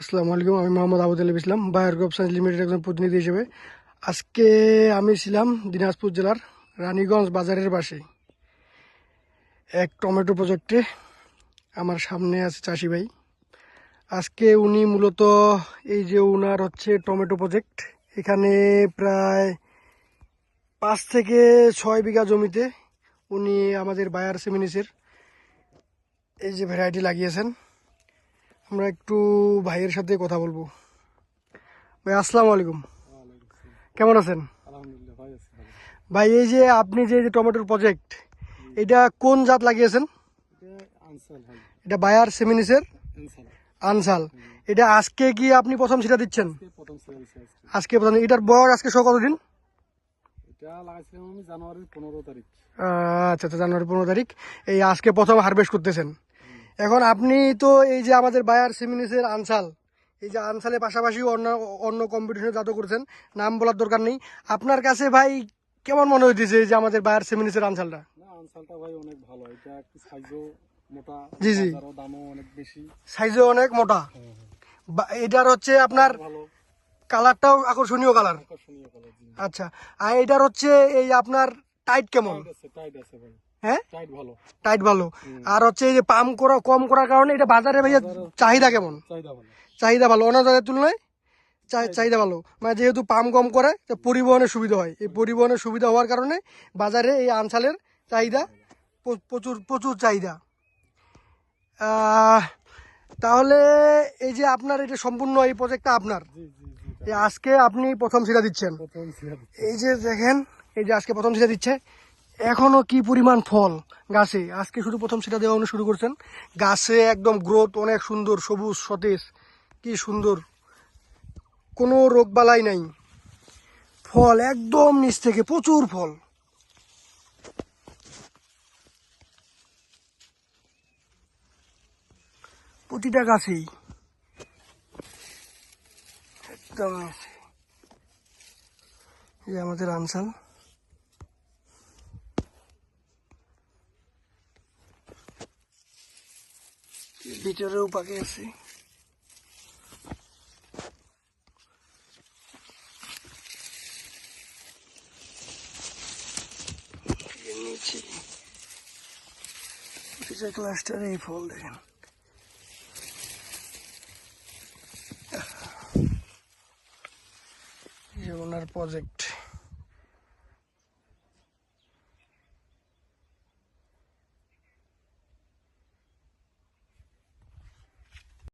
আসসালামু আলাইকুম। আমি মোহাম্মদ আবুল ইসলাম, বায়ার গ্রুপ সায়েন্স লিমিটেড একজন প্রতিনিধি হিসেবে আজকে আমি ছিলাম দিনাজপুর জেলার রানীগঞ্জ বাজারের পাশে এক টমেটো প্রজেক্টে। আমার সামনে আছে চাষি ভাই। আজকে উনি মূলত এই যে উনার হচ্ছে টমেটো প্রজেক্ট, এখানে প্রায় 5 থেকে 6 বিঘা জমিতে উনি আমাদের বায়ার সেমিনিসের এই যে ভ্যারাইটি লাগিয়েছেন। আমরা একটু ভাইয়ের সাথে কথা বলবো। ভাই আসসালামু আলাইকুম, কেমন আছেন? আলহামদুলিল্লাহ ভাই আছি ভালো। ভাই এই যে আপনি যে যে টমেটোর প্রজেক্ট, এটা কোন জাত লাগিয়েছেন? এটা আনসাল ভাই, এটা বায়ার সেমিনিসের আনসাল। আনসাল। এটা আজকে কি আপনি প্রথম সেটা দিচ্ছেন? প্রথম সেল আজকে। আজকে প্রথম। এটার বয়স আজকে কতদিন? এটা লাগাইছিলাম আমি জানুয়ারির 15 তারিখ। আচ্ছা আচ্ছা, জানুয়ারি 15 তারিখ। এই আজকে প্রথম হারভেস্ট করতেছেন। এখন আপনি তো এই যে আমাদের বায়ার সেমিনিসের আনসাল, এই যে আনসালের পাশাপাশি অন্য অন্য কম্পিটিশনে জাত করছেন, নাম বলার দরকার নেই। আপনার কাছে ভাই কেমন মনে হইতেছে এই যে আমাদের বায়ার সেমিনিসের আনসালটা? না, আনসালটা ভাই অনেক ভালো। এটা একটু সাইজও মোটা, জি জি, বাজারও দামও অনেক বেশি। সাইজও অনেক মোটা। এটার হচ্ছে আপনার ভালো, কালারটাও আকর্ষণীয় কালার। আকর্ষণীয় কালার। জি, আচ্ছা, আর এটার হচ্ছে এই আপনার টাইট কেমন? টাইট আছে ভাই। হ্যাঁ, টাইট ভালো, টাইট ভালো। আর হচ্ছে এই যে পাম্প করা কম করার কারণে এটা বাজারে ভাইয়া চাহিদা কেমন? চাহিদা ভালো। চাহিদা ভালো, অন্য জায়গার তুলনায় চাহিদা ভালো। মানে যেহেতু পাম্প কম করে তো পরিবহনের সুবিধা হয়, এই পরিবহনের সুবিধা হওয়ার কারণে বাজারে এই আনসালের চাহিদা প্রচুর প্রচুর চাহিদা। আহ, তাহলে এই যে আপনার এটা সম্পূর্ণ এই প্রজেক্টটা আপনার, জি জি জি, এই আজকে আপনি প্রথম সিরা দিচ্ছেন। প্রথম সেল। এই যে দেখেন, এই যে আজকে প্রথম সিরা দিচ্ছে, এখনো কি পরিমাণ ফল গাছে। আজকে শুধু প্রথম সিটা দেওয়া উনি শুরু করছেন। গাছে একদম গ্রোথ অনেক সুন্দর, সবুজ সতেজ, কি সুন্দর, কোনো রোগ বালাই নাই। ফল একদম নিচ থেকে প্রচুর ফল। প্রতিটা গাছেই একদম নিচে। এই যে আমাদের আনসাল, ভিতরেও পাকে আছে। এর নিচে প্রতিটা ক্লাস্টারে এই ফল দেখেন। এই যে ওনার প্রজেক্ট।